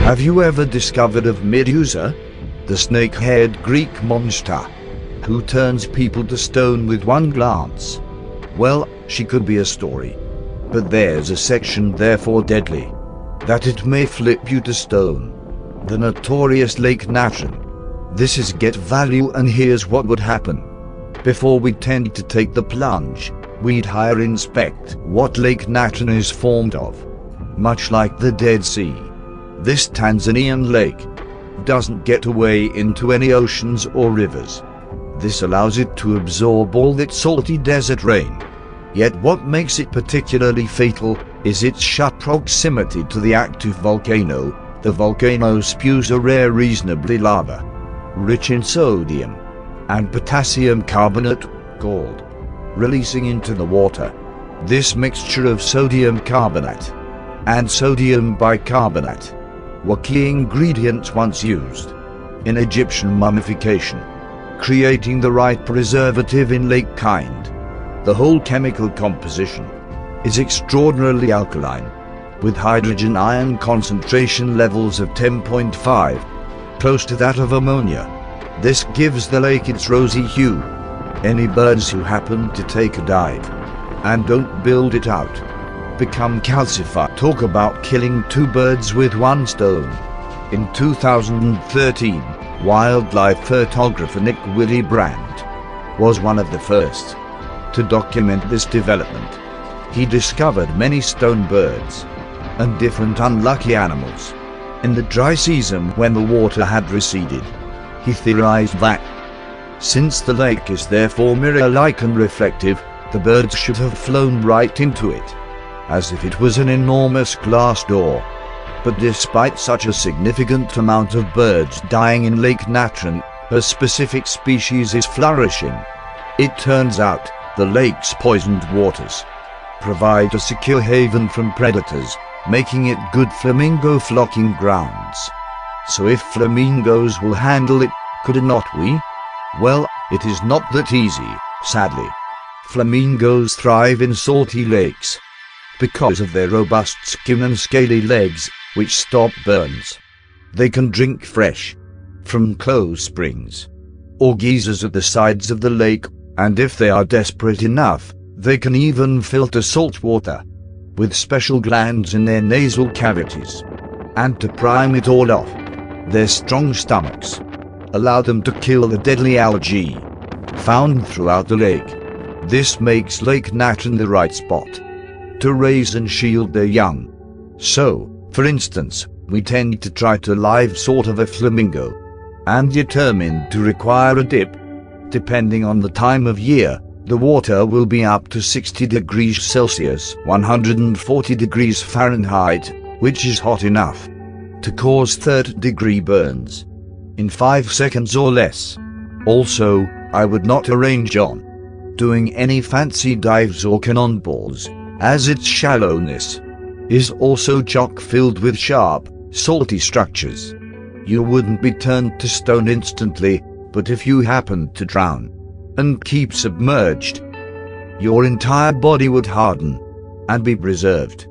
Have you ever discovered of Medusa, the snake-haired Greek monster, who turns people to stone with one glance? Well, she could be a story, but there's a section therefore deadly, that it may flip you to stone. The notorious Lake Natron. This is Get Value, and here's what would happen. Before we tend to take the plunge, we'd higher inspect what Lake Natron is formed of. Much like the Dead Sea, this Tanzanian lake doesn't get away into any oceans or rivers. This allows it to absorb all that salty desert rain. Yet what makes it particularly fatal is its shut proximity to the active volcano. The volcano spews a rare reasonably lava, rich in sodium and potassium carbonate, called, releasing into the water. This mixture of sodium carbonate and sodium bicarbonate were key ingredients once used in Egyptian mummification, creating the right preservative in lake kind. The whole chemical composition is extraordinarily alkaline, with hydrogen ion concentration levels of 10.5, close to that of ammonia. This gives the lake its rosy hue. Any birds who happen to take a dive and don't build it out become calcified. Talk about killing two birds with one stone. In 2013, wildlife photographer Nick Willie Brandt was one of the first to document this development. He discovered many stone birds and different unlucky animals in the dry season when the water had receded. He theorized that, since the lake is therefore mirror-like and reflective, the birds should have flown right into it, as if it was an enormous glass door. But despite such a significant amount of birds dying in Lake Natron, a specific species is flourishing. It turns out the lake's poisoned waters provide a secure haven from predators, making it good flamingo flocking grounds. So if flamingos will handle it, could not we? Well, it is not that easy, sadly. Flamingos thrive in salty lakes because of their robust skin and scaly legs, which stop burns. They can drink fresh from close springs or geysers at the sides of the lake, and if they are desperate enough, they can even filter salt water with special glands in their nasal cavities. And to prime it all off, their strong stomachs allow them to kill the deadly algae found throughout the lake. This makes Lake Natron the right spot to raise and shield their young. So, for instance, we tend to try to live sort of a flamingo, and determined to require a dip. Depending on the time of year, the water will be up to 60 degrees Celsius, 140 degrees Fahrenheit, which is hot enough to cause third-degree burns in 5 seconds or less. Also, I would not arrange on doing any fancy dives or cannonballs, as its shallowness is also chock-filled with sharp, salty structures. You wouldn't be turned to stone instantly, but if you happened to drown and keep submerged, your entire body would harden and be preserved.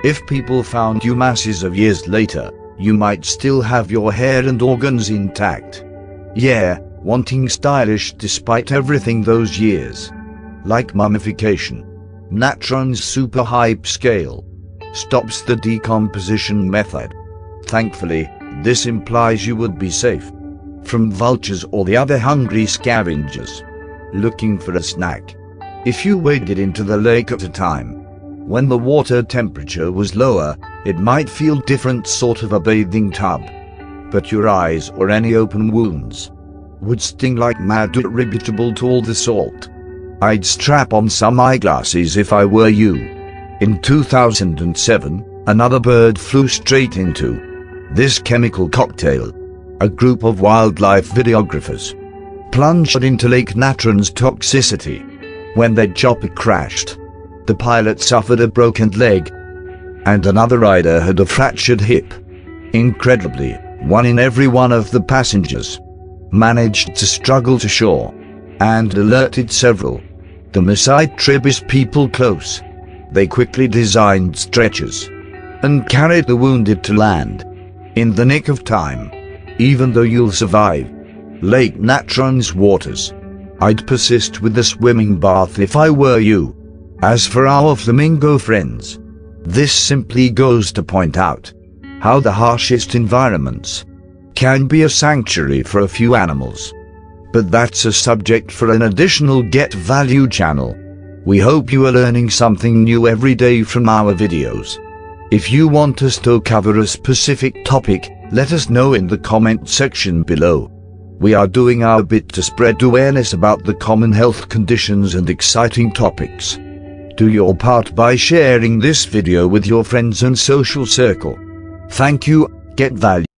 If people found you masses of years later, you might still have your hair and organs intact. Yeah, wanting stylish despite everything those years. Like mummification, Natron's super hype scale stops the decomposition method. Thankfully, this implies you would be safe from vultures or the other hungry scavengers looking for a snack. If you waded into the lake at a time when the water temperature was lower, it might feel different, sort of a bathing tub, but your eyes or any open wounds would sting like mad, attributable to all the salt. I'd strap on some eyeglasses if I were you. In 2007, another bird flew straight into this chemical cocktail. A group of wildlife videographers plunged into Lake Natron's toxicity. When their chopper crashed, the pilot suffered a broken leg, and another rider had a fractured hip. Incredibly, one in every one of the passengers managed to struggle to shore, and alerted several. The Maasai tribe is people close. They quickly designed stretchers and carried the wounded to land. in the nick of time. Even though you'll survive Lake Natron's waters, I'd persist with the swimming bath if I were you. As for our flamingo friends, this simply goes to point out how the harshest environments can be a sanctuary for a few animals. But that's a subject for an additional Get Value channel. We hope you are learning something new every day from our videos. If you want us to cover a specific topic, let us know in the comment section below. We are doing our bit to spread awareness about the common health conditions and exciting topics. Do your part by sharing this video with your friends and social circle. Thank you, Get Value.